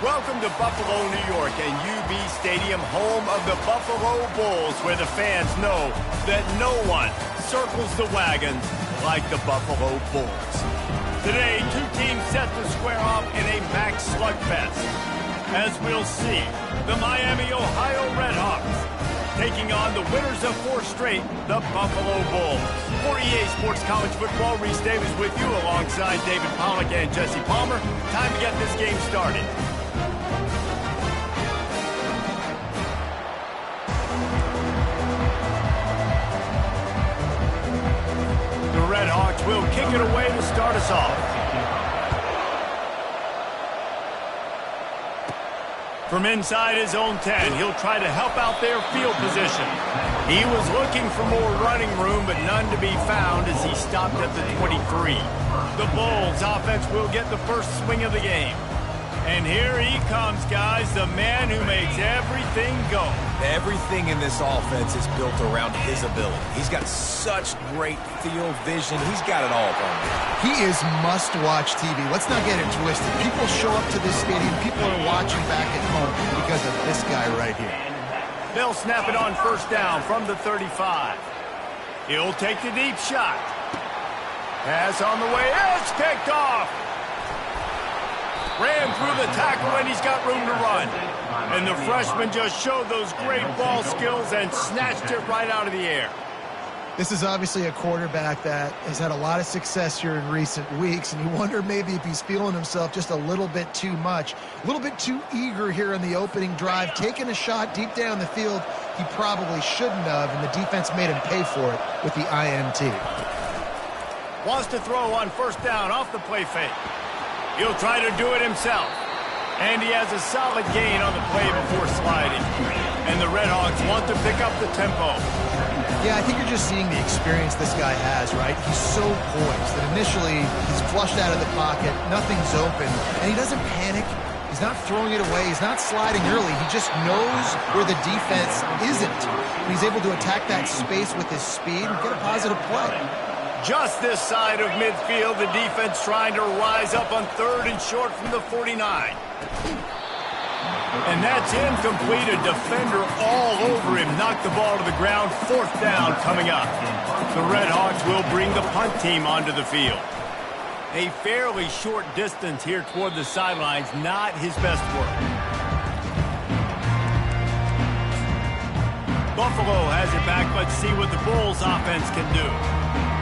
Welcome to Buffalo, New York, and UB Stadium, home of the Buffalo Bulls, where the fans know that no one circles the wagons like the Buffalo Bulls. Today, two teams set to square off in a max slugfest. As we'll see, the Miami, Ohio Redhawks taking on the winners of 4 straight, the Buffalo Bulls. For EA Sports College Football, Reese Davis with you alongside David Pollack and Jesse Palmer. Time to get this game started. The Redhawks will kick it away to start us off. From inside his own 10, he'll try to help out their field position. He was looking for more running room, but none to be found as he stopped at the 23. The Bulls offense will get the first swing of the game. And here he comes, guys, the man who makes everything go. Everything in this offense is built around his ability. He's got such great field vision. He's got it all going. He is must-watch TV. Let's not get it twisted. People show up to this stadium. People are watching back at home because of this guy right here. They'll snap it on first down from the 35. He'll take the deep shot. Pass on the way. It's picked off. Ran through the tackle, and he's got room to run. And the freshman just showed those great ball skills and snatched it right out of the air. This is obviously a quarterback that has had a lot of success here in recent weeks, and you wonder maybe if he's feeling himself just a little bit too much, a little bit too eager here in the opening drive, taking a shot deep down the field he probably shouldn't have, and the defense made him pay for it with the INT. Wants to throw on first down off the play fake. He'll try to do it himself. And he has a solid gain on the play before sliding. And the Redhawks want to pick up the tempo. Yeah, I think you're just seeing the experience this guy has, right? He's so poised that initially he's flushed out of the pocket, nothing's open, and he doesn't panic. He's not throwing it away. He's not sliding early. He just knows where the defense isn't. And he's able to attack that space with his speed and get a positive play. Just this side of midfield, the defense trying to rise up on 3rd and short from the 49. And that's incomplete. A defender all over him. Knocked the ball to the ground. 4th down coming up. The Redhawks will bring the punt team onto the field. A fairly short distance here toward the sidelines. Not his best work. Buffalo has it back. Let's see what the Bulls offense can do.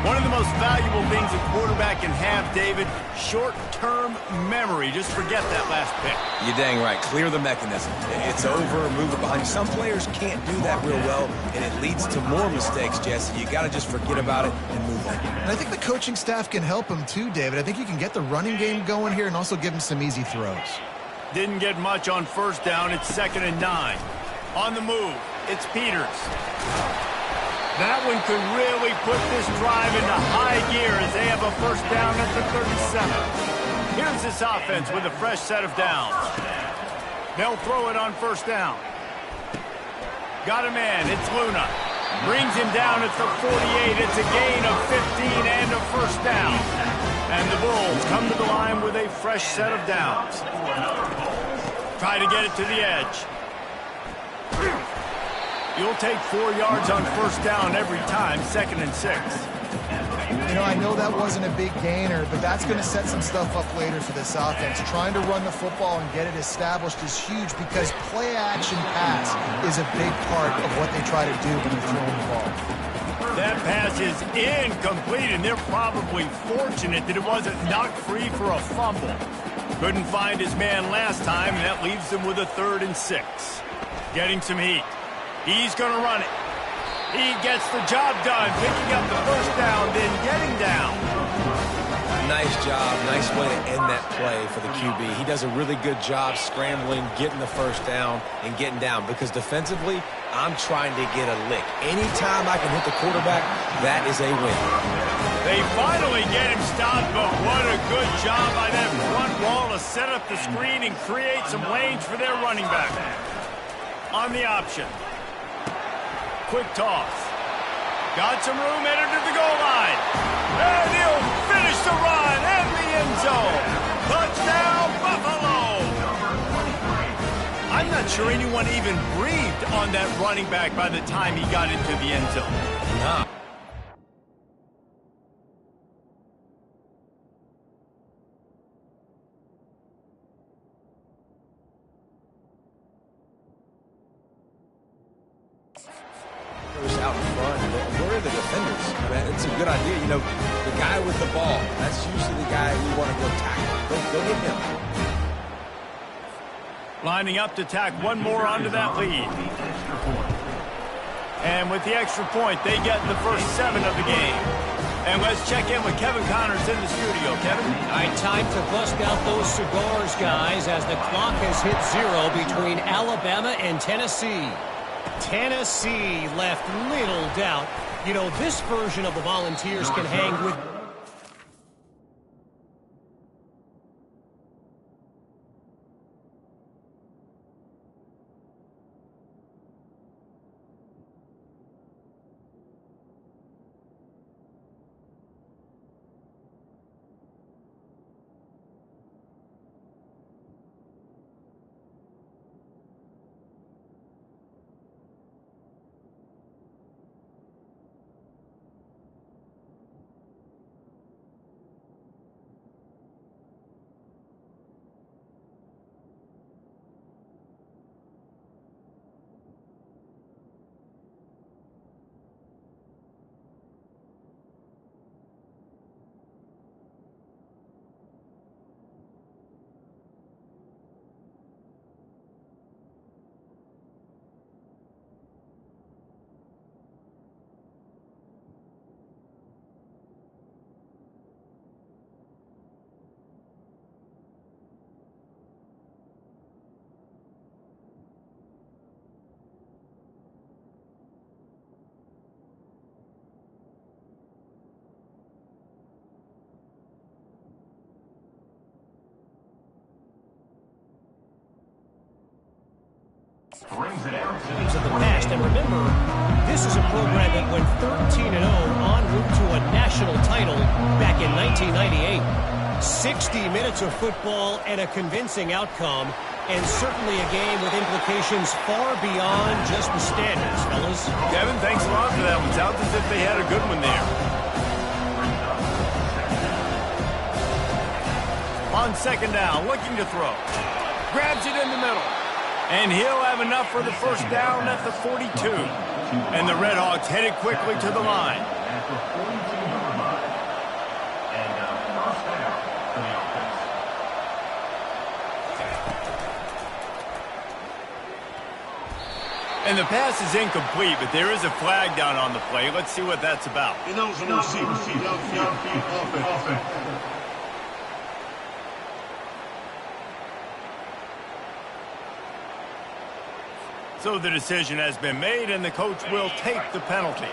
One of the most valuable things a quarterback can have, David, short-term memory. Just forget that last pick. You're dang right. Clear the mechanism. It's over, move it behind. Some players can't do that real well, and it leads to more mistakes, Jesse. You got to just forget about it and move on. And I think the coaching staff can help him too, David. I think you can get the running game going here and also give him some easy throws. Didn't get much on first down. It's 2nd and 9. On the move, it's Peters. That one could really put this drive into high gear as they have a first down at the 37. Here's this offense with a fresh set of downs. They'll throw it on first down. Got a man. It's Luna. Brings him down at the 48. It's a gain of 15 and a first down. And the Bulls come to the line with a fresh set of downs. Try to get it to the edge. You'll take 4 yards on first down every time, 2nd and 6. You know, I know that wasn't a big gainer, but that's going to set some stuff up later for this offense. Trying to run the football and get it established is huge because play-action pass is a big part of what they try to do when they're throwing the ball. That pass is incomplete, and they're probably fortunate that it wasn't knocked free for a fumble. Couldn't find his man last time, and that leaves them with a 3rd and 6. Getting some heat. He's going to run it. He gets the job done, picking up the first down, then getting down. Nice job. Nice way to end that play for the QB. He does a really good job scrambling, getting the first down, and getting down. Because defensively, I'm trying to get a lick. Anytime I can hit the quarterback, that is a win. They finally get him stopped, but what a good job by that front wall to set up the screen and create some lanes for their running back. On the option. Quick toss. Got some room, entered to the goal line. And he'll finish the run in the end zone. Touchdown, Buffalo. sure anyone even breathed on that running back by the time he got into the end zone. Nah. Out in front. Where are the defenders? It's a good idea. You know, the guy with the ball, that's usually the guy we want to go tackle. Go get him. Lining up to tack one more onto that lead. And with the extra point, they get the first 7 of the game. And let's check in with Kevin Connors in the studio. Kevin? All right, time to bust out those cigars, guys, as the clock has hit 0 between Alabama and Tennessee. Tennessee left little doubt. You know, this version of the Volunteers can hang with... of the past. And remember, this is a program that went 13-0 en route to a national title back in 1998. 60 minutes of football and a convincing outcome, and certainly a game with implications far beyond just the standards, fellas. Kevin, thanks a lot for that one. Sounds as if they had a good one there. On second down, looking to throw. Grabs it in the middle. And he'll have enough for the first down at the 42. And the Redhawks headed quickly to the line. And the pass is incomplete, but there is a flag down on the play. Let's see what that's about. So the decision has been made, and the coach will take the penalty.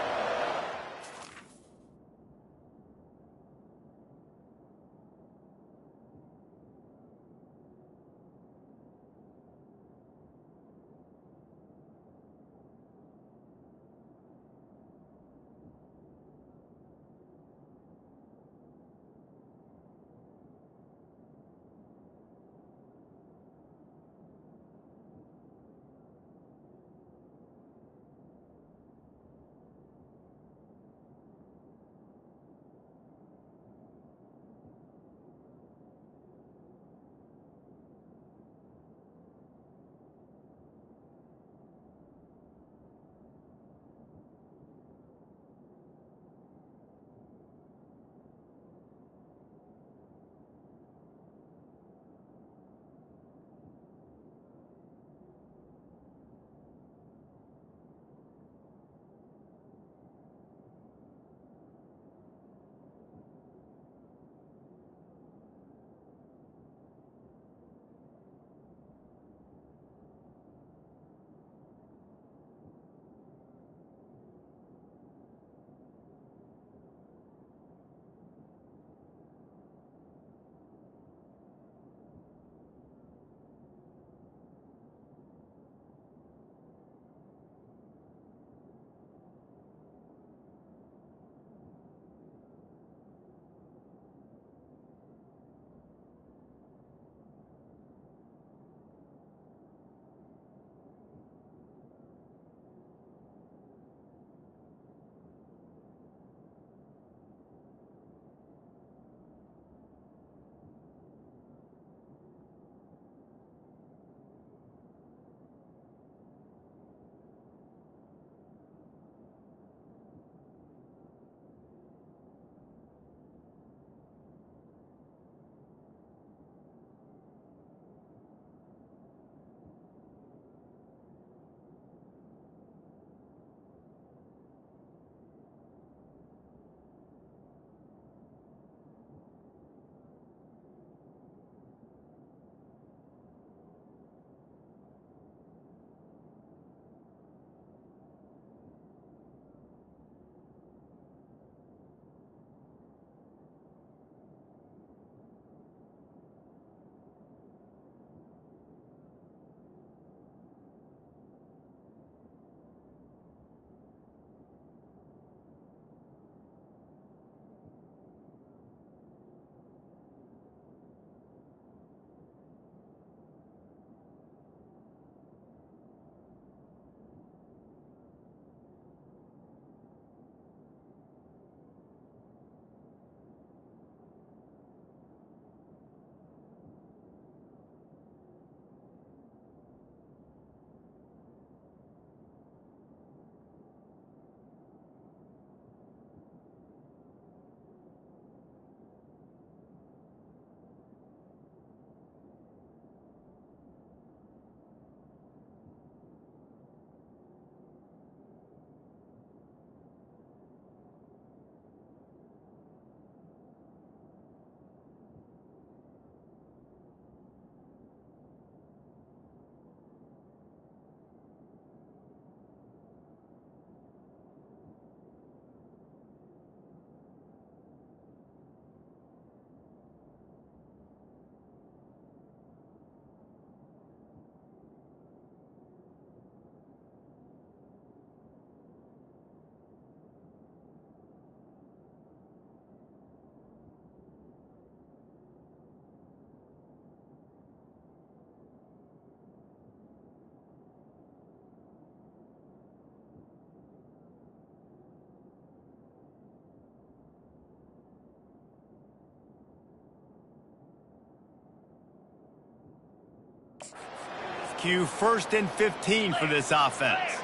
miscue, 1st and 15 for this offense.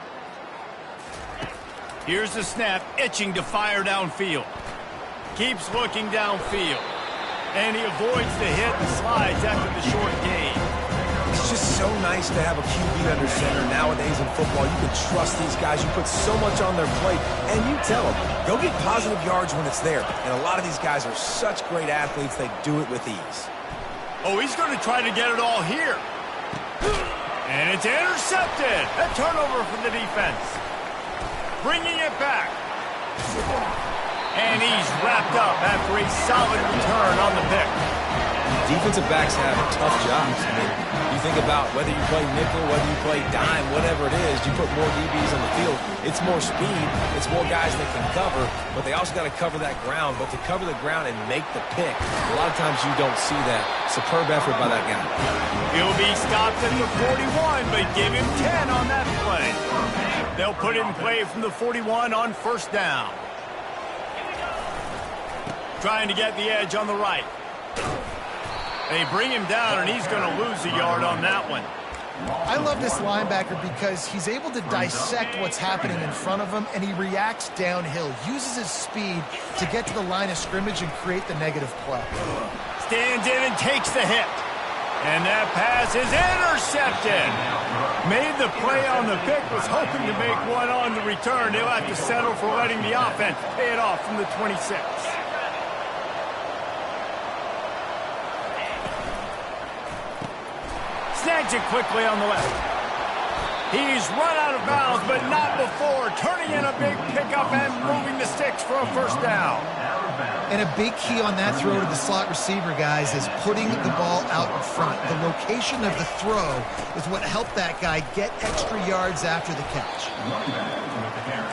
Here's the snap, itching to fire downfield. Keeps looking downfield. And he avoids the hit and slides after the short gain. It's just so nice to have a QB under center. Nowadays in football, you can trust these guys. You put so much on their plate, and you tell them, go get positive yards when it's there. And a lot of these guys are such great athletes, they do it with ease. Oh, he's going to try to get it all here. And it's intercepted. A turnover for the defense. Bringing it back. And he's wrapped up after a solid return on the pick. Defensive backs have tough jobs. I mean, you think about whether you play nickel, whether you play dime, whatever it is, you put more DBs on the field. It's more speed. It's more guys that can cover, but they also got to cover that ground. But to cover the ground and make the pick, a lot of times you don't see that. Superb effort by that guy. He'll be stopped at the 41, but give him 10 on that play. They'll put it in play from the 41 on 1st down. Trying to get the edge on the right. They bring him down, and he's going to lose a yard on that one. I love this linebacker because he's able to dissect what's happening in front of him, and he reacts downhill, uses his speed to get to the line of scrimmage and create the negative play. Stands in and takes the hit. And that pass is intercepted. Made the play on the pick, was hoping to make one on the return. They'll have to settle for letting the offense pay it off from the 26. Snags it quickly on the left. He's run out of bounds, but not before. Turning in a big pickup and moving the sticks for a 1st down. And a big key on that throw to the slot receiver, guys, is putting the ball out in front. The location of the throw is what helped that guy get extra yards after the catch.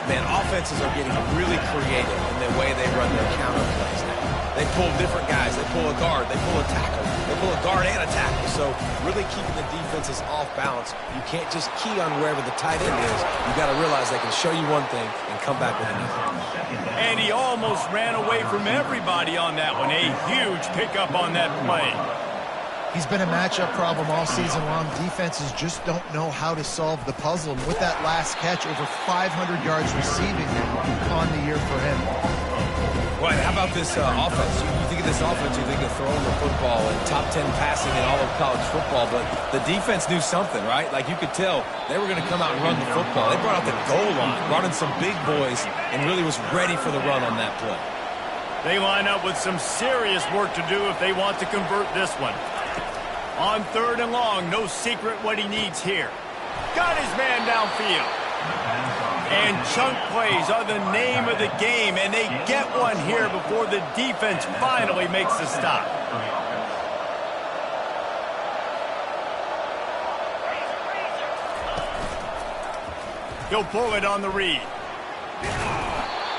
Man, offenses are getting really creative in the way they run their counter plays now. They pull different guys. They pull a guard. They pull a tackle. They pull a guard and a tackle. So really keeping the defenses off balance. You can't just key on wherever the tight end is. You got to realize they can show you one thing and come back with another. And he almost ran away from everybody on that one. A huge pickup on that play. He's been a matchup problem all season long. Defenses just don't know how to solve the puzzle. And with that last catch, over 500 yards receiving on the year for him. Well, how about this offense? You think of this offense, you think of throwing the football and top 10 passing in all of college football, but the defense knew something, right? Like you could tell they were going to come out and run the football. They brought out the goal line, brought in some big boys, and really was ready for the run on that play. They line up with some serious work to do if they want to convert this one. On 3rd and long, no secret what he needs here. Got his man downfield. And chunk plays are the name of the game, and they get one here before the defense finally makes the stop. He'll pull it on the read.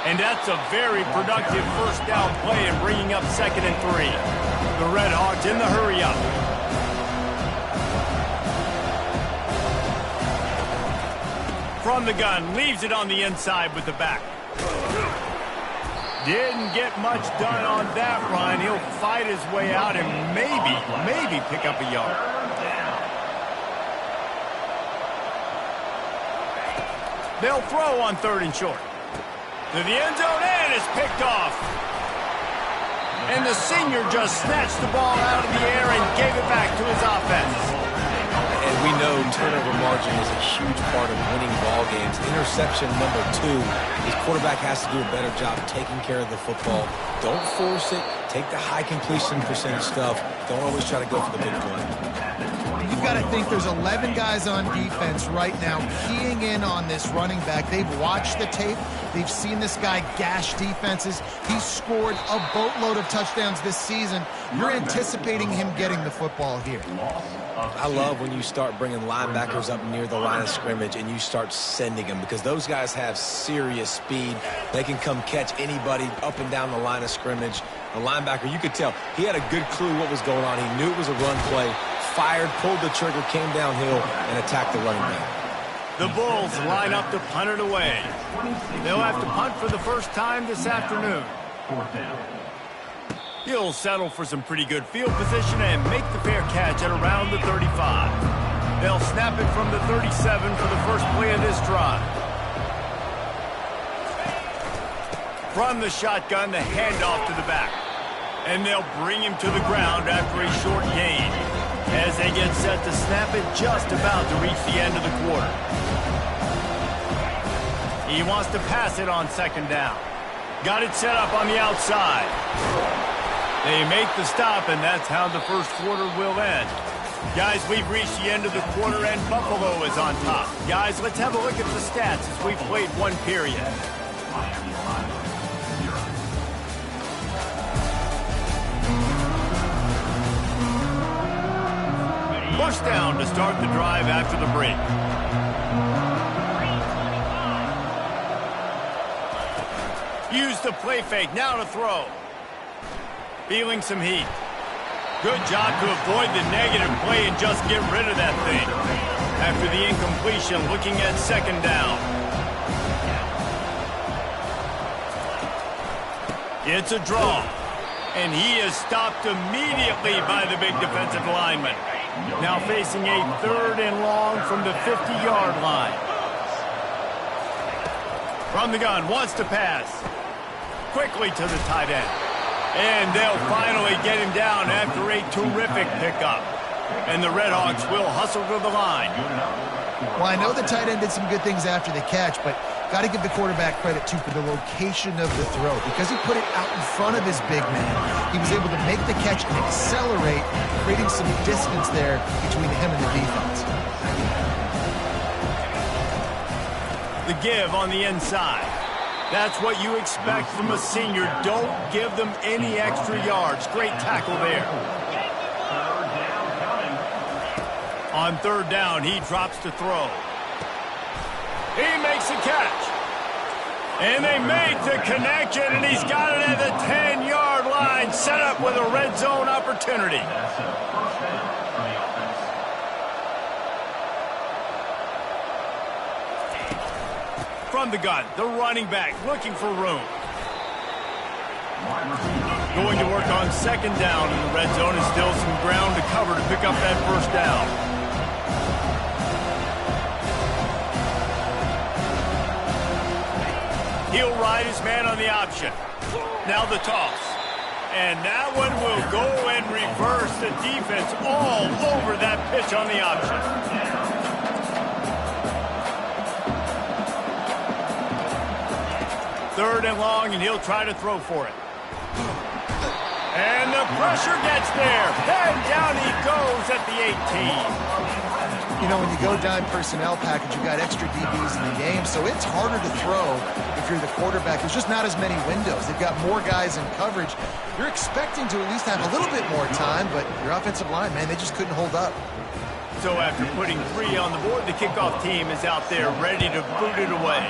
And that's a very productive 1st down play in bringing up 2nd and 3. The Red Hawks in the hurry-up. From the gun, leaves it on the inside with the back. Didn't get much done on that run. He'll fight his way out and maybe pick up a yard. They'll throw on 3rd and short. To the end zone, and it's picked off. And the senior just snatched the ball out of the air and gave it back to his offense. And we know turnover margin is a huge part of winning ball games. Interception number 2. His quarterback has to do a better job taking care of the football. Don't force it. Take the high completion percentage stuff. Don't always try to go for the big play. You've got to think there's 11 guys on defense right now keying in on this running back. They've watched the tape. They've seen this guy gash defenses. He's scored a boatload of touchdowns this season. You're anticipating him getting the football here. I love when you start bringing linebackers up near the line of scrimmage and you start sending them, because those guys have serious speed. They can come catch anybody up and down the line of scrimmage. The linebacker, you could tell, he had a good clue what was going on. He knew it was a run play, fired, pulled the trigger, came downhill, and attacked the running back. The Bulls line up to punt it away. They'll have to punt for the first time this afternoon. He'll settle for some pretty good field position and make the fair catch at around the 35. They'll snap it from the 37 for the first play of this drive. From the shotgun, the handoff to the back. And they'll bring him to the ground after a short gain, as they get set to snap it just about to reach the end of the quarter. He wants to pass it on second down. Got it set up on the outside. They make the stop, and that's how the first quarter will end. Guys, we've reached the end of the quarter, and Buffalo is on top. Guys, let's have a look at the stats as we've played one period. First down to start the drive after the break. Use the play fake, now to throw. Feeling some heat. Good job to avoid the negative play and just get rid of that thing. After the incompletion, looking at second down. It's a draw. And he is stopped immediately by the big defensive lineman. Now facing a 3rd and long from the 50-yard line. From the gun, wants to pass. Quickly to the tight end. And they'll finally get him down after a terrific pickup. And the Redhawks will hustle to the line. Well, I know the tight end did some good things after the catch, but got to give the quarterback credit, too, for the location of the throw. Because he put it out in front of his big man, he was able to make the catch and accelerate, creating some distance there between him and the defense. The give on the inside. That's what you expect from a senior. Don't give them any extra yards. Great tackle there. On 3rd down, he drops to throw. He makes the catch. And they make the connection, and he's got it at the 10-yard line, set up with a red zone opportunity. From the gun, the running back looking for room. Going to work on second down in the red zone, and still some ground to cover to pick up that first down. He'll ride his man on the option. Now the toss. And that one will go and reverse the defense all over that pitch on the option. 3rd and long, and he'll try to throw for it. And the pressure gets there. And down he goes at the 18. You know, when you go dime personnel package, you've got extra DBs in the game, so it's harder to throw if you're the quarterback. There's just not as many windows. They've got more guys in coverage. You're expecting to at least have a little bit more time, but your offensive line, man, they just couldn't hold up. So after putting 3 on the board, the kickoff team is out there ready to boot it away.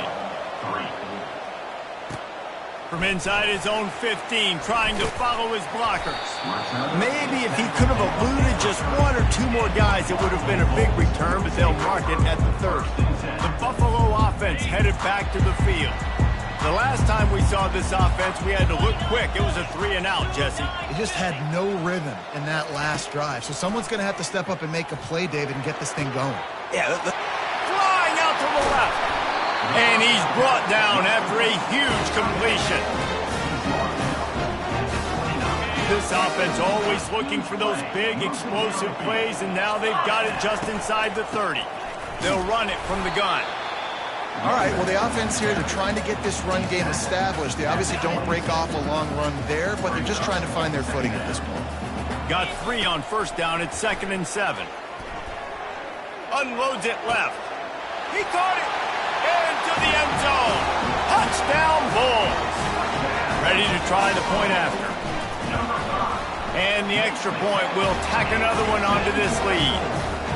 From inside his own 15, trying to follow his blockers. Maybe if he could have eluded just 1 or 2 more guys, it would have been a big return, but they'll mark it at the 30. The Buffalo offense headed back to the field. The last time we saw this offense, we had to look quick. It was a 3-and-out, Jesse. They just had no rhythm in that last drive, so someone's going to have to step up and make a play, David, and get this thing going. Yeah, flying out to the left. And he's brought down after a huge completion. This offense always looking for those big, explosive plays, and now they've got it just inside the 30. They'll run it from the gun. All right, well, the offense here, they're trying to get this run game established. They obviously don't break off a long run there, but they're just trying to find their footing at this point. Got 3 on first down at 2nd and 7. Unloads it left. He caught it. Into the end zone. Touchdown, Bulls. Ready to try the point after. And the extra point will tack another one onto this lead.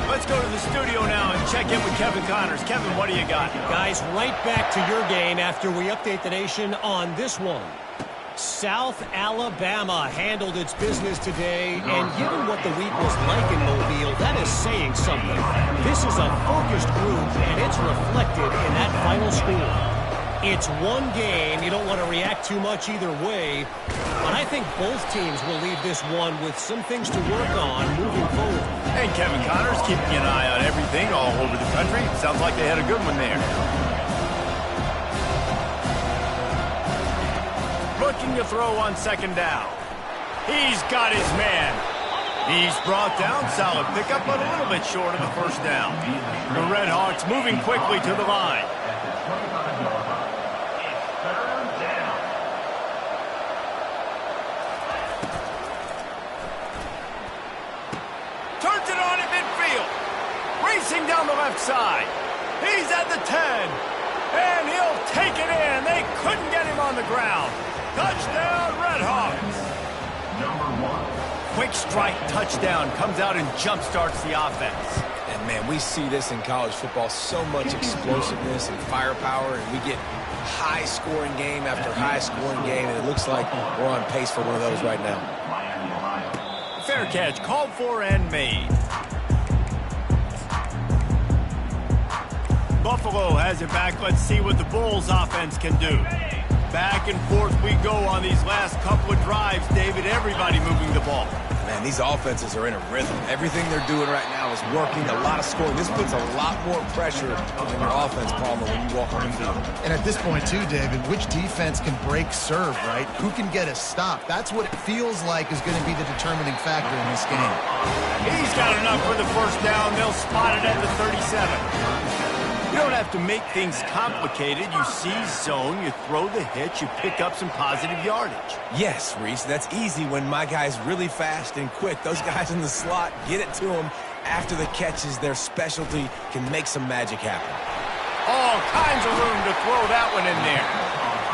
Let's go to the studio now and check in with Kevin Connors. Kevin, what do you got? Guys, right back to your game after we update the nation on this one. South Alabama handled its business today, and given what the week was like in Mobile, that is saying something. This is a focused group, and it's reflected in that final score. It's one game. You don't want to react too much either way, but I think both teams will leave this one with some things to work on moving forward. And Kevin Connor's keeping an eye on everything all over the country. Sounds like they had a good one there. Looking to throw on second down. He's got his man. He's brought down. Solid pickup, but a little bit short of the first down. The Red Hawks moving quickly to the line. Turns it on at midfield. Racing down the left side. He's at the 10. And he'll take it in. They couldn't get him on the ground. Touchdown, Red Hawks. Quick strike touchdown comes out and jump-starts the offense. And, man, we see this in college football, so much explosiveness and firepower, and we get high-scoring game after high-scoring game, and it looks like we're on pace for one of those right now. Fair catch, called for and made. Buffalo has it back. Let's see what the Bulls offense can do. Back and forth we go on these last couple of drives, David. Everybody moving the ball. Man, these offenses are in a rhythm. Everything they're doing right now is working. A lot of scoring. This puts a lot more pressure on your offense, Palmer, when you walk on the field. And at this point, too, David, which defense can break serve, right? Who can get a stop? That's what it feels like is going to be the determining factor in this game. He's got enough for the first down. They'll spot it at the 37. You don't have to make things complicated. You seize zone, you throw the hitch, you pick up some positive yardage. Yes, Reese, that's easy when my guy's really fast and quick. Those guys in the slot, get it to them after the catches. Their specialty can make some magic happen. All kinds of room to throw that one in there.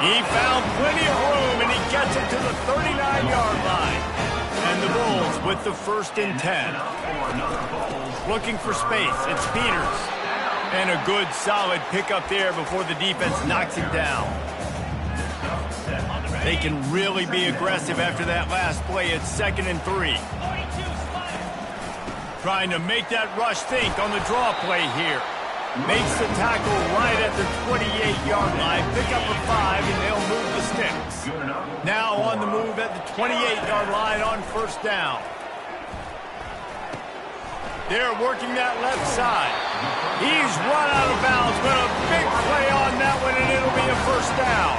He found plenty of room, and he gets it to the 39-yard line. And the Bulls with the 1st and 10. Looking for space. It's Peters. And a good, solid pickup there before the defense knocks him down. They can really be aggressive after that last play. It's 2nd and 3. Trying to make that rush think on the draw play here. Makes the tackle right at the 28-yard line. Pick up a 5, and they'll move the sticks. Now on the move at the 28-yard line on 1st down. They're working that left side. He's run out of bounds, but a big play on that one, and it'll be a 1st down.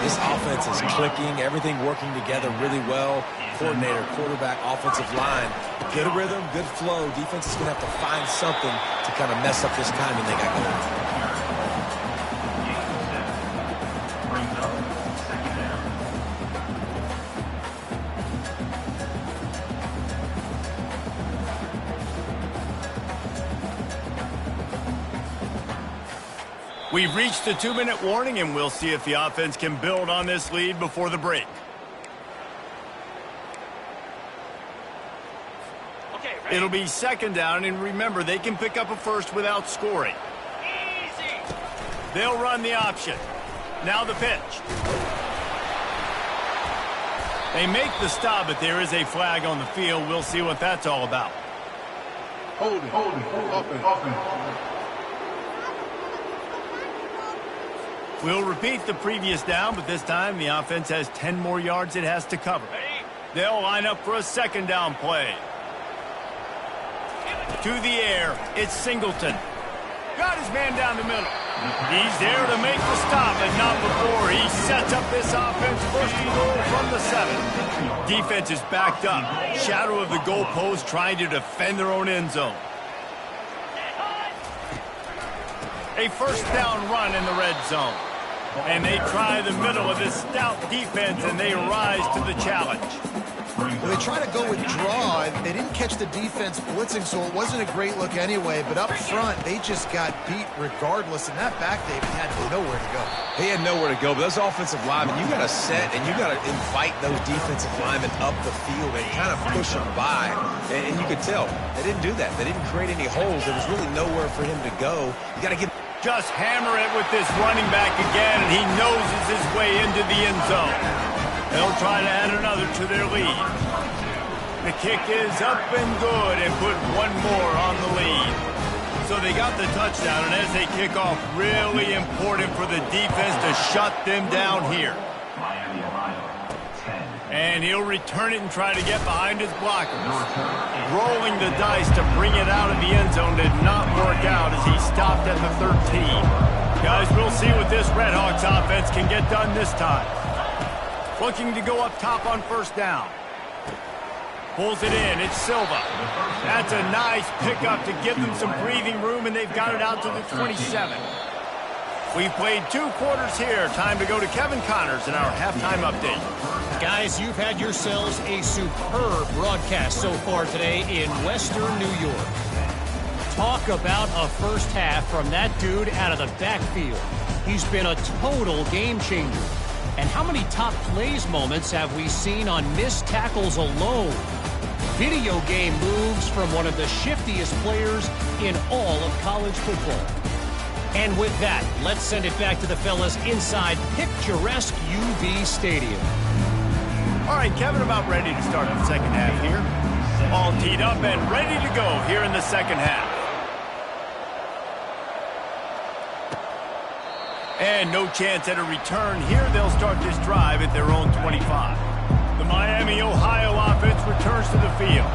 This offense is clicking, everything working together really well. Coordinator, quarterback, offensive line. Good rhythm, good flow. Defense is going to have to find something to kind of mess up this timing they got going. We've reached the 2-minute warning, and we'll see if the offense can build on this lead before the break. It'll be 2nd down, and remember, they can pick up a 1st without scoring. Easy. They'll run the option. Now the pitch. They make the stop, but there is a flag on the field. We'll see what that's all about. Hold it. Open. We'll repeat the previous down, but this time the offense has 10 more yards it has to cover. They'll line up for a 2nd down play. To the air, it's Singleton. Got his man down the middle. He's there to make the stop, but not before. He sets up this offense 1st and goal from the 7. Defense is backed up. Shadow of the goalpost trying to defend their own end zone. A 1st down run in the red zone. And they try the middle of this stout defense, and they rise to the challenge. Well, they try to go with draw. They didn't catch the defense blitzing, so it wasn't a great look anyway. But up front, they just got beat regardless. And that back, David, had nowhere to go. He had nowhere to go, but those offensive linemen, you got to set and you got to invite those defensive linemen up the field and kind of push them by. And you could tell they didn't do that. They didn't create any holes. There was really nowhere for him to go. You got to get... Just hammer it with this running back again, and he noses his way into the end zone. They'll try to add another to their lead. The kick is up and good, and put one more on the lead. So they got the touchdown, and as they kick off, really important for the defense to shut them down here. Miami, Ohio, 10. And he'll return it and try to get behind his blockers. Rolling the dice to bring it out of the end zone did not work out as he stopped at the 13. Guys, we'll see what this Redhawks offense can get done this time. Looking to go up top on first down. Pulls it in. It's Silva. That's a nice pickup to give them some breathing room, and they've got it out to the 27. We've played 2 quarters here. Time to go to Kevin Connors in our halftime update. Guys, you've had yourselves a superb broadcast so far today in Western New York. Talk about a first half from that dude out of the backfield. He's been a total game changer. And how many top plays moments have we seen on missed tackles alone? Video game moves from one of the shiftiest players in all of college football. And with that, let's send it back to the fellas inside picturesque UB Stadium. All right, Kevin, about ready to start the second half here. All teed up and ready to go here in the second half. And no chance at a return here. They'll start this drive at their own 25. The Miami, Ohio offense returns to the field.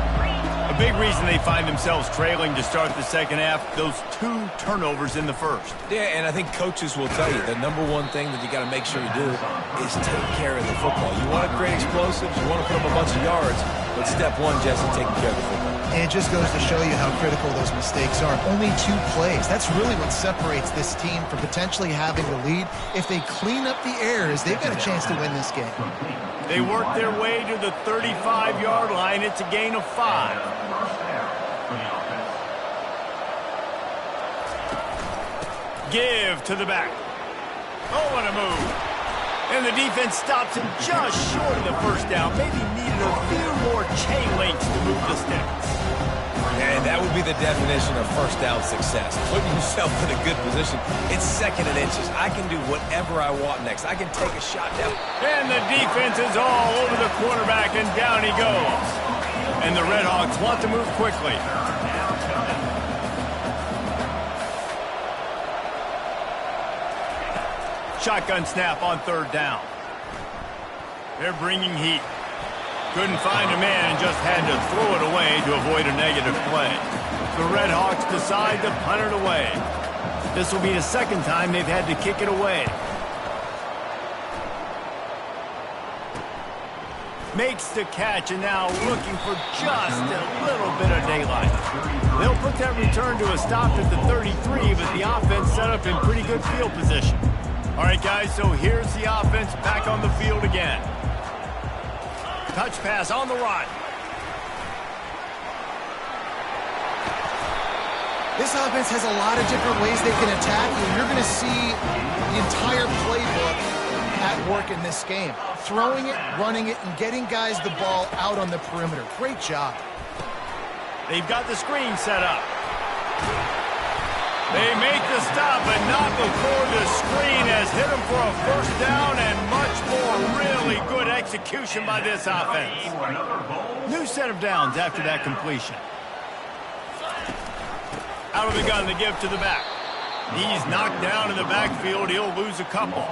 A big reason they find themselves trailing to start the second half, those 2 turnovers in the first. Yeah, and I think coaches will tell you the number one thing that you got to make sure you do is take care of the football. You want to create explosives, you want to put up a bunch of yards, but step 1, Jesse, taking care of the football. And it just goes to show you how critical those mistakes are. Only 2 plays. That's really what separates this team from potentially having the lead. If they clean up the errors, they've got a chance to win this game. They work their way to the 35-yard line. It's a gain of 5. Give to the back. Oh, what a move. And the defense stops him just short of the first down. Maybe needed a few more chain links to move the sticks. And that would be the definition of first down success. Putting yourself in a good position. It's 2nd and inches. I can do whatever I want next. I can take a shot down. And the defense is all over the quarterback, and down he goes. And the Redhawks want to move quickly. Shotgun snap on 3rd down. They're bringing heat. Couldn't find a man and just had to throw it away to avoid a negative play. The Redhawks decide to punt it away. This will be the 2nd time they've had to kick it away. Makes the catch and now looking for just a little bit of daylight. They'll put that return to a stop at the 33, but the offense set up in pretty good field position. All right, guys, so here's the offense back on the field again. Touch pass on the run. This offense has a lot of different ways they can attack you. You're going to see the entire playbook at work in this game. Throwing it, running it, and getting guys the ball out on the perimeter. Great job. They've got the screen set up. They make the stop, but not before the screen has hit them for a first down and much more really good execution by this offense. New set of downs after that completion. Out of the gun, the give to the back. He's knocked down in the backfield. He'll lose a couple.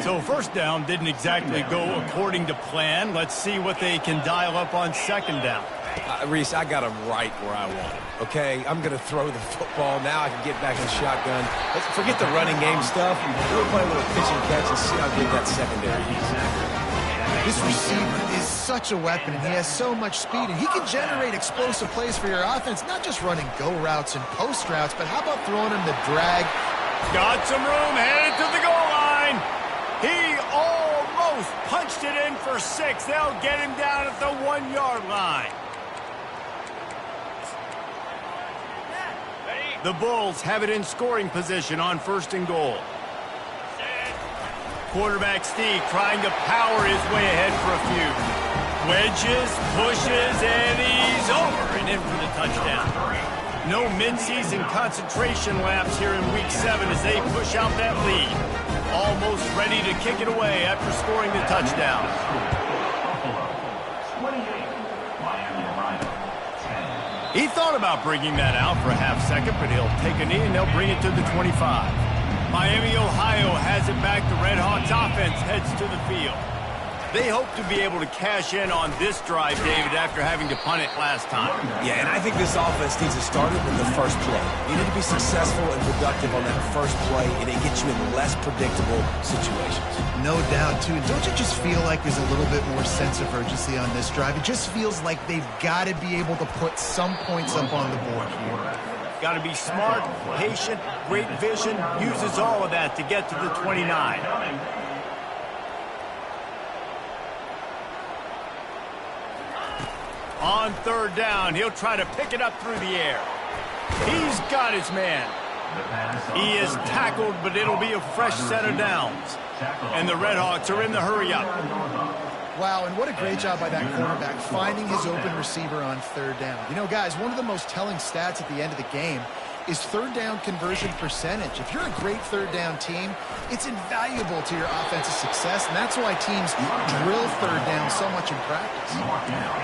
So first down didn't exactly go according to plan. Let's see what they can dial up on 2nd down. Reese, I got him right where I want him, okay? I'm going to throw the football. Now I can get back in shotgun. Let's forget the running game stuff. We'll play a little pitch and catch and see how good that secondary is. This receiver is such a weapon, and he has so much speed, and he can generate explosive plays for your offense, not just running go routes and post routes, but how about throwing him the drag? Got some room, headed to the goal line. He almost punched it in for 6. They'll get him down at the 1-yard line. The Bulls have it in scoring position on 1st and goal. Quarterback Steve trying to power his way ahead for a few. Wedges, pushes, and he's over and in for the touchdown. No mid-season concentration laps here in Week 7 as they push out that lead. Almost ready to kick it away after scoring the touchdown. He thought about bringing that out for a half second, but he'll take a knee and they'll bring it to the 25. Miami, Ohio has it back. The Redhawks offense heads to the field. They hope to be able to cash in on this drive, David, after having to punt it last time. Yeah, and I think this offense needs to start it with the first play. You need to be successful and productive on that first play, and it gets you in less predictable situations. No doubt, too. And don't you just feel like there's a little bit more sense of urgency on this drive? It just feels like they've got to be able to put some points up on the board here. Got to be smart, patient, great vision, uses all of that to get to the 29. On third down, he'll try to pick it up through the air. He's got his man. He is tackled, but it'll be a fresh set of downs. And the Redhawks are in the hurry-up. Wow, and what a great job by that quarterback, finding his open receiver on third down. You know, guys, one of the most telling stats at the end of the game is third down conversion percentage. If you're a great third down team, it's invaluable to your offensive success, and that's why teams drill third down so much in practice.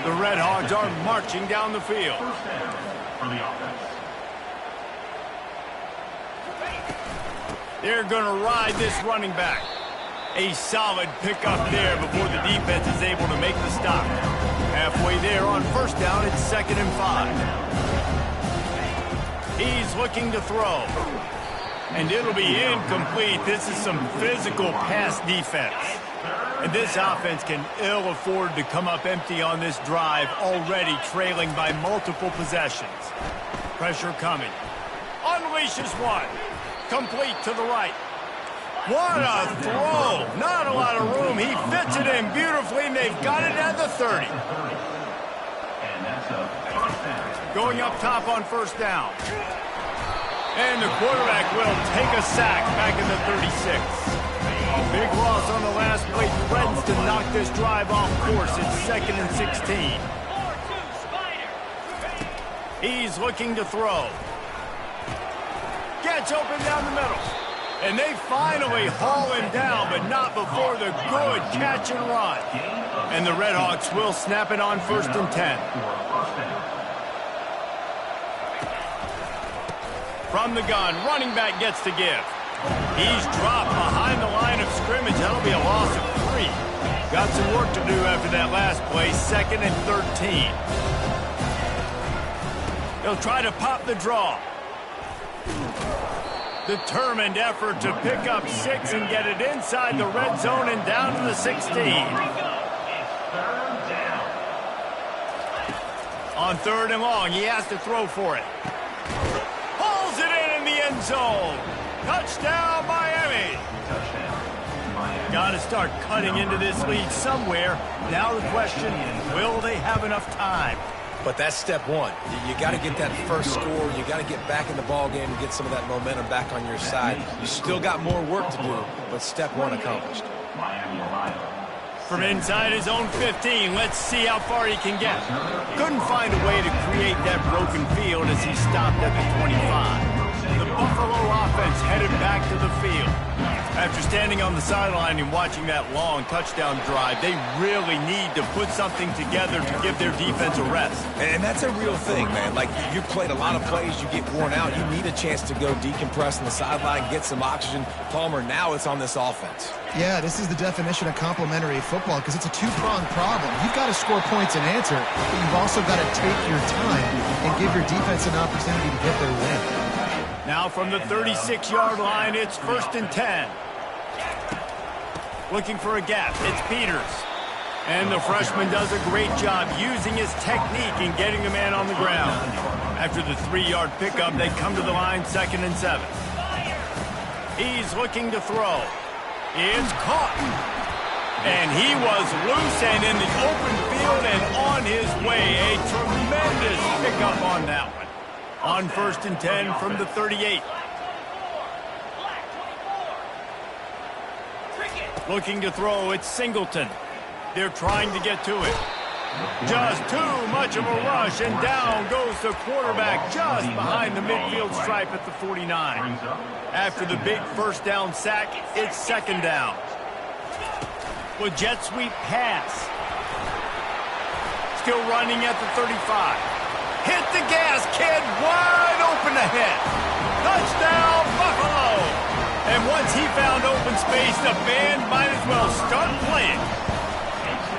The Redhawks are marching down the field. They're going to ride this running back. A solid pickup there before the defense is able to make the stop. Halfway there on first down, it's 2nd and 5. He's looking to throw. And it'll be incomplete. This is some physical pass defense. And this offense can ill afford to come up empty on this drive, already trailing by multiple possessions. Pressure coming. Unleashes one. Complete to the right. What a throw. Not a lot of room. He fits it in beautifully, and they've got it at the 30. Going up top on first down. And the quarterback will take a sack back in the 36. Big loss on the last play. Threatens to knock this drive off course. It's 2nd and 16. He's looking to throw. Gets open down the middle. And they finally haul him down, but not before the good catch and run. And the Redhawks will snap it on 1st and 10. From the gun, running back gets to give. He's dropped behind the line of scrimmage. That'll be a loss of 3. Got some work to do after that last play, 2nd and 13. He'll try to pop the draw. Determined effort to pick up 6 and get it inside the red zone and down to the 16. On 3rd and long, he has to throw for it. Pulls it in the end zone. Touchdown, Miami. Got to start cutting into this lead somewhere. Now the question, will they have enough time? But that's step one. You got to get that first score. You got to get back in the ball game and get some of that momentum back on your side. You still got more work to do, but step one accomplished. From inside his own 15, let's see how far he can get. Couldn't find a way to create that broken field as he stopped at the 25. The Buffalo offense headed back to the field. After standing on the sideline and watching that long touchdown drive, they really need to put something together to give their defense a rest. And that's a real thing, man. Like, you've played a lot of plays, you get worn out. You need a chance to go decompress on the sideline, get some oxygen. Palmer, now it's on this offense. Yeah, this is the definition of complementary football because it's a two-pronged problem. You've got to score points and answer, but you've also got to take your time and give your defense an opportunity to get their win. Now from the 36-yard line, it's 1st and 10. Looking for a gap. It's Peters. And the freshman does a great job using his technique and getting the man on the ground. After the 3-yard pickup, they come to the line 2nd and 7. He's looking to throw. It's caught. And he was loose and in the open field and on his way. A tremendous pickup on that one. On 1st and 10 from the 38. Looking to throw, it's Singleton. They're trying to get to it. Just too much of a rush, and down goes the quarterback just behind the midfield stripe at the 49. After the big first down sack, it's 2nd down. With jet sweep pass. Still running at the 35. Hit the gas, kid, wide open ahead. Touchdown, Buffalo! And once he found open space, the band might as well start playing.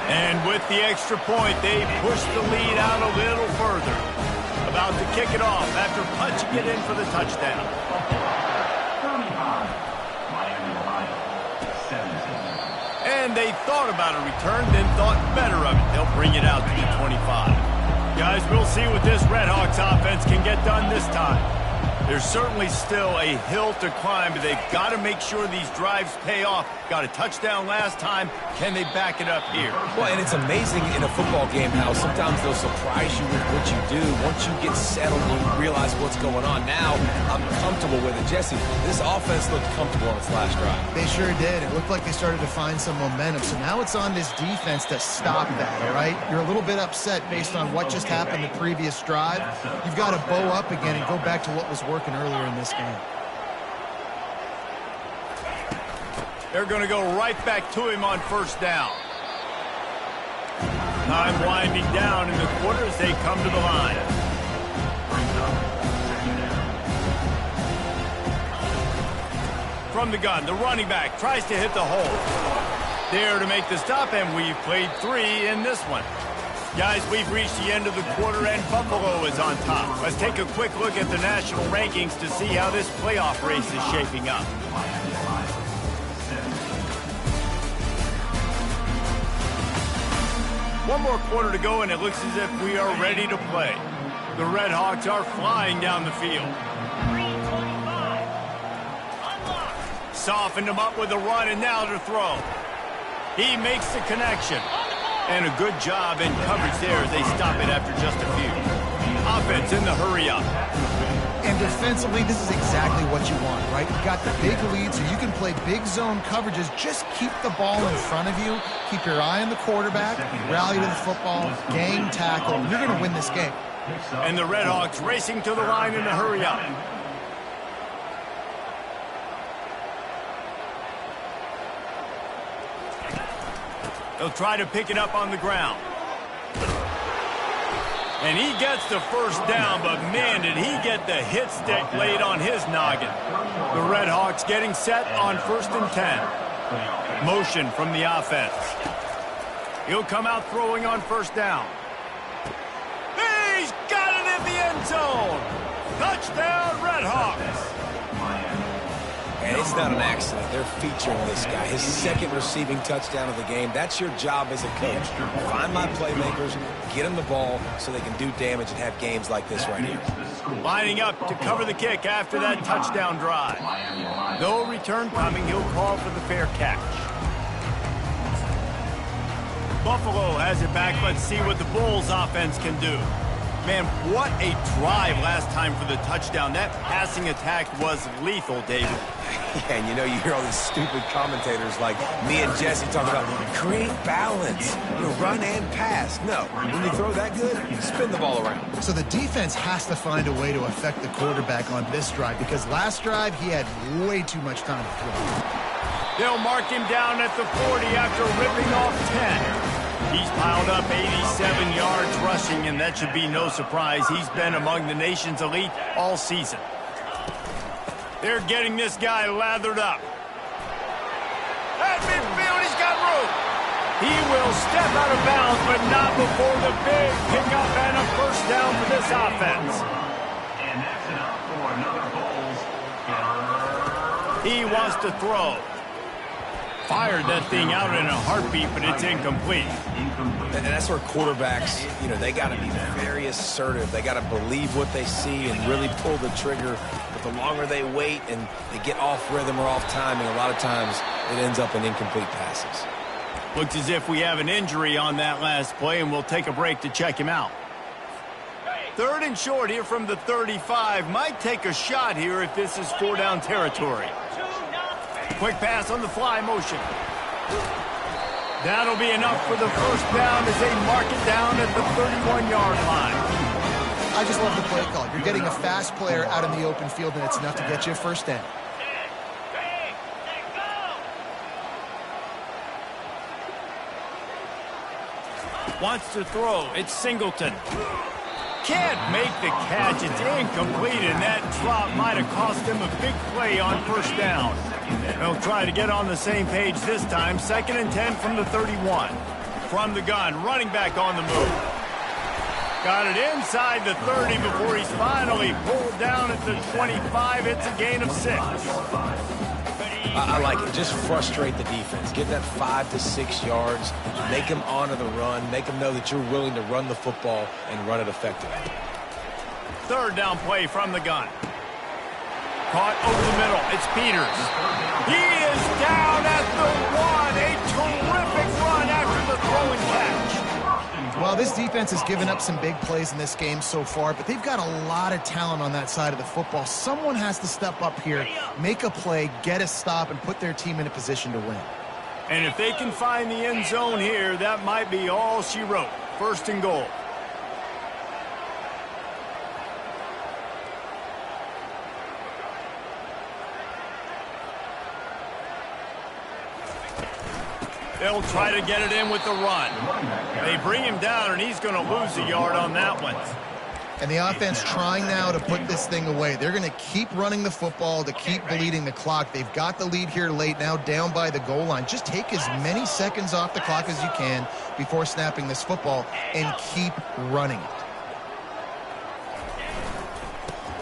And with the extra point, they push the lead out a little further. About to kick it off after punching it in for the touchdown. And they thought about a return, then thought better of it. They'll bring it out to the 25. Guys, we'll see what this Redhawks offense can get done this time. There's certainly still a hill to climb, but they've got to make sure these drives pay off. Got a touchdown last time. Can they back it up here? Well, and it's amazing in a football game how sometimes they'll surprise you with what you do. Once you get settled and you realize what's going on. Now, I'm comfortable with it. Jesse, this offense looked comfortable on its last drive. They sure did. It looked like they started to find some momentum. So now it's on this defense to stop that, all right? You're a little bit upset based on what just happened the previous drive. You've got to bow up again and go back to what was working earlier in this game. They're going to go right back to him on first down. Time winding down in the quarter as they come to the line. From the gun, the running back tries to hit the hole. There to make the stop, and we've played 3 in this one. Guys, we've reached the end of the quarter, and Buffalo is on top. Let's take a quick look at the national rankings to see how this playoff race is shaping up. One more quarter to go, and it looks as if we are ready to play. The Redhawks are flying down the field. Softened him up with a run, and now to throw. He makes the connection. And a good job in coverage there as they stop it after just a few. Offense in the hurry-up. And defensively, this is exactly what you want, right? You got the big lead, so you can play big zone coverages. Just keep the ball in front of you. Keep your eye on the quarterback. Rally to the football. Gang tackle. You're going to win this game. And the Redhawks racing to the line in the hurry-up. They'll try to pick it up on the ground. And he gets the first down, but man, did he get the hit stick laid on his noggin. The Redhawks getting set on 1st and 10. Motion from the offense. He'll come out throwing on first down. He's got it in the end zone. Touchdown, Redhawks. And it's not an accident. They're featuring this guy. His 2nd receiving touchdown of the game. That's your job as a coach. Find my playmakers, get them the ball so they can do damage and have games like this right here. Lining up to cover the kick after that touchdown drive. No return coming. He'll call for the fair catch. Buffalo has it back. Let's see what the Bulls offense can do. Man, what a drive last time for the touchdown. That passing attack was lethal, David. Yeah, and you know, you hear all these stupid commentators like me and Jesse talking about create balance, run and pass. No, when you throw that good, spin the ball around. So the defense has to find a way to affect the quarterback on this drive because last drive he had way too much time to throw. They'll mark him down at the 40 after ripping off 10. He's piled up 87 yards rushing, and that should be no surprise. He's been among the nation's elite all season. They're getting this guy lathered up. At midfield, he's got room. He will step out of bounds, but not before the big pickup and a first down for this offense. And that's enough for another Bulls. He wants to throw. Fired that thing out in a heartbeat, but it's incomplete. And that's where quarterbacks, they got to be very assertive. They got to believe what they see and really pull the trigger. But the longer they wait and they get off rhythm or off timing, a lot of times it ends up in incomplete passes. Looks as if we have an injury on that last play, and we'll take a break to check him out. 3rd and short here from the 35. Might take a shot here if this is 4-down territory. Quick pass on the fly motion. That'll be enough for the first down as they mark it down at the 31-yard line. I just love the play call. You're getting a fast player out in the open field, and it's enough to get you a first down. Wants to throw. It's Singleton. Can't make the catch. It's incomplete, and that drop might have cost him a big play on first down. They'll try to get on the same page this time. 2nd and 10 from the 31. From the gun, running back on the move. Got it inside the 30 before he's finally pulled down at the 25. It's a gain of 6. I like it. Just frustrate the defense. Get that 5 to 6 yards. Make them honor the run. Make them know that you're willing to run the football and run it effectively. Third down play from the gun. Caught over the middle. It's Peters. He is down at the 1. A terrific run after the throw and catch. Well, this defense has given up some big plays in this game so far, but they've got a lot of talent on that side of the football. Someone has to step up here, make a play, get a stop, and put their team in a position to win. And if they can find the end zone here, that might be all she wrote. First and goal. They'll try to get it in with the run. They bring him down, and he's going to lose a yard on that one. And the offense trying now to put this thing away. They're going to keep running the football to keep bleeding the clock. They've got the lead here late, now down by the goal line. Just take as many seconds off the clock as you can before snapping this football and keep running it.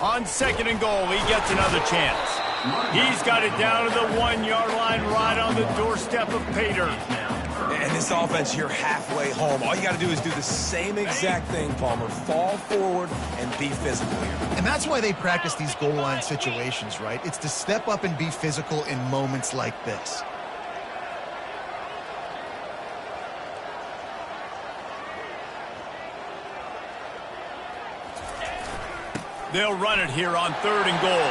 On second and goal, he gets another chance. He's got it down to the 1-yard line right on the doorstep of Pater. And this offense, you're halfway home. All you got to do is do the same exact thing, Palmer. Fall forward and be physical here. And that's why they practice these goal line situations, right? It's to step up and be physical in moments like this. They'll run it here on third and goal.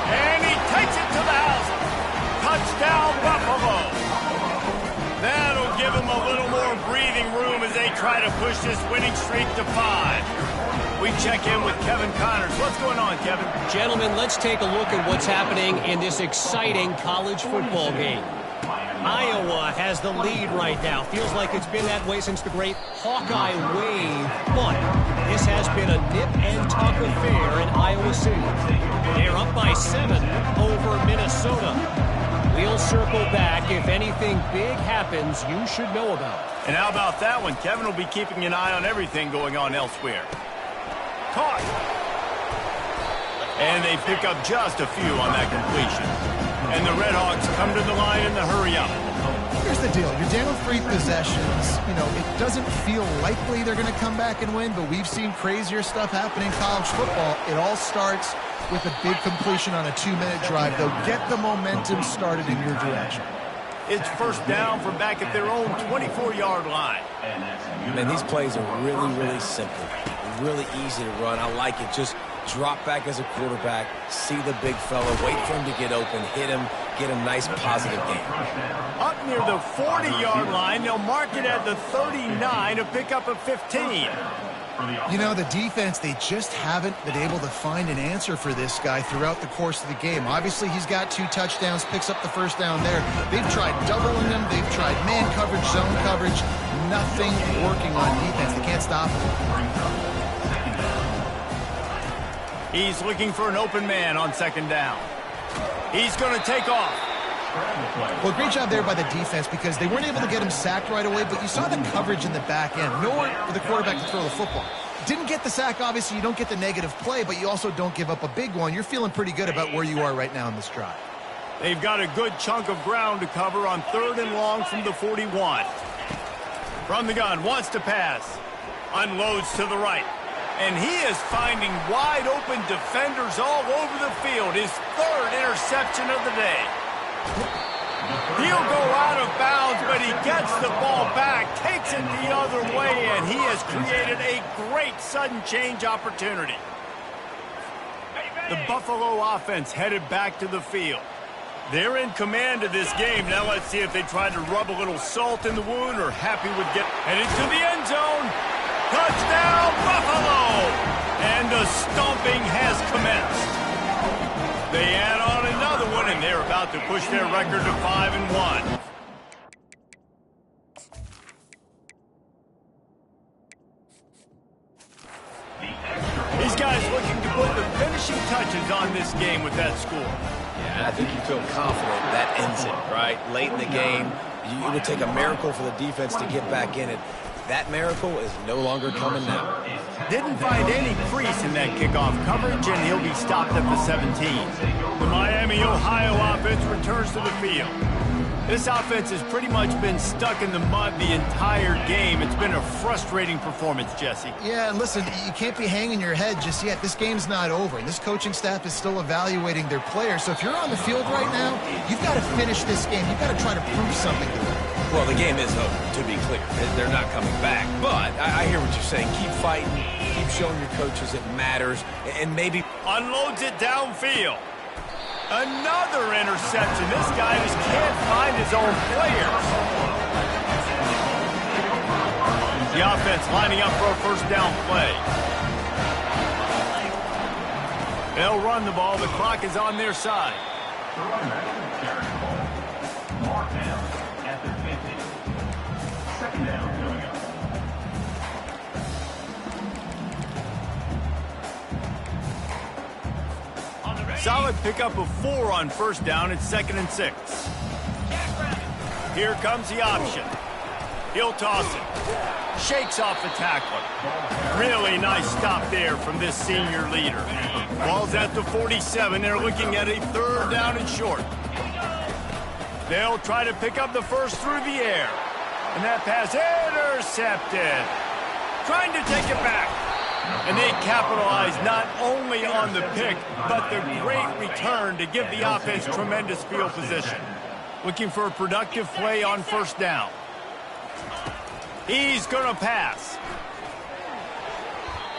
And he takes it to the house. Touchdown, Buffalo. That'll give them a little more breathing room as they try to push this winning streak to 5. We check in with Kevin Connors. What's going on, Kevin? Gentlemen, let's take a look at what's happening in this exciting college football game. Iowa has the lead right now. Feels like it's been that way since the great Hawkeye wave. But this has been a nip-and-tuck affair in Iowa City. They're up by 7 over Minnesota. We'll circle back. If anything big happens, you should know about it. And how about that one? Kevin will be keeping an eye on everything going on elsewhere. Caught. And they pick up just a few on that completion. And the Redhawks come to the line in the hurry-up. Here's the deal. You're down 3 possessions. You know, it doesn't feel likely they're going to come back and win, but we've seen crazier stuff happen in college football. It all starts with a big completion on a 2-minute drive. They'll get the momentum started in your direction. It's first down from back at their own 24-yard line. Man, these plays are really, really simple. Really easy to run. I like it. Just drop back as a quarterback, see the big fella, wait for him to get open, hit him, get a nice positive game. Up near the 40-yard line, they'll mark it at the 39 to pick up a 15. You know, the defense, they just haven't been able to find an answer for this guy throughout the course of the game. Obviously, he's got 2 touchdowns, picks up the first down there. They've tried doubling him. They've tried man coverage, zone coverage. Nothing working on defense. They can't stop him. He's looking for an open man on second down. He's going to take off. Well, great job there by the defense because they weren't able to get him sacked right away, but you saw the coverage in the back end. Nowhere for the quarterback to throw the football. Didn't get the sack, obviously. You don't get the negative play, but you also don't give up a big one. You're feeling pretty good about where you are right now in this drive. They've got a good chunk of ground to cover on third and long from the 41. From the gun, wants to pass. Unloads to the right. And he is finding wide-open defenders all over the field. His third interception of the day. He'll go out of bounds, but he gets the ball back, takes it the other way, and he has created a great sudden change opportunity. The Buffalo offense headed back to the field. They're in command of this game. Now let's see if they try to rub a little salt in the wound or happy with headed to the end zone. Touchdown, Buffalo! And the stomping has commenced. They add on another one, and they're about to push their record to 5-1. These guys looking to put the finishing touches on this game with that score. Yeah, I think you feel confident that ends it, right? Late in the game, It would take a miracle for the defense to get back in it. That miracle is no longer coming now. Didn't find any crease in that kickoff coverage, and he'll be stopped at the 17. The Miami, Ohio offense returns to the field. This offense has pretty much been stuck in the mud the entire game. It's been a frustrating performance, Jesse. Yeah, and listen, you can't be hanging your head just yet. This game's not over, and this coaching staff is still evaluating their players. So if you're on the field right now, you've got to finish this game. You've got to try to prove something to them. Well, the game is over, to be clear. They're not coming back. But I hear what you're saying. Keep fighting. Keep showing your coaches it matters. And maybe unloads it downfield. Another interception. This guy just can't find his own players. The offense lining up for a first down play. They'll run the ball. The clock is on their side. Mark down at the 50. Second down coming up. Solid pickup of 4 on first down. It's 2nd and 6. Here comes the option. He'll toss it. Shakes off the tackler. Really nice stop there from this senior leader. Ball's at the 47. They're looking at a 3rd down and short. They'll try to pick up the first through the air. And that pass intercepted. Trying to take it back. And they capitalize not only on the pick, but the great return to give the offense tremendous field position. Looking for a productive play on first down. He's going to pass.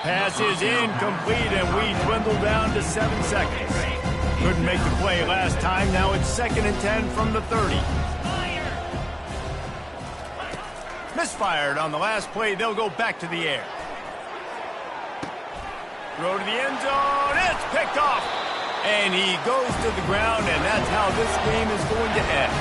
Pass is incomplete, and we dwindle down to 7 seconds. Couldn't make the play last time. Now it's 2nd and 10 from the 30. Misfired on the last play. They'll go back to the air. Throw to the end zone. It's picked off. And he goes to the ground, and that's how this game is going to end.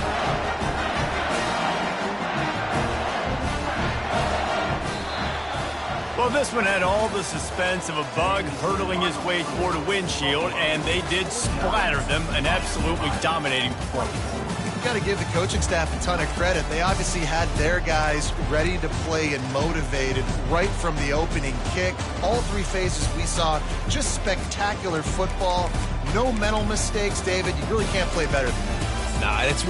Well, this one had all the suspense of a bug hurtling his way toward a windshield, and they did splatter them. An absolutely dominating performance. You've got to give the coaching staff a ton of credit. They obviously had their guys ready to play and motivated right from the opening kick. All 3 phases we saw, just spectacular football. No mental mistakes, David. You really can't play better than that. Nah, it's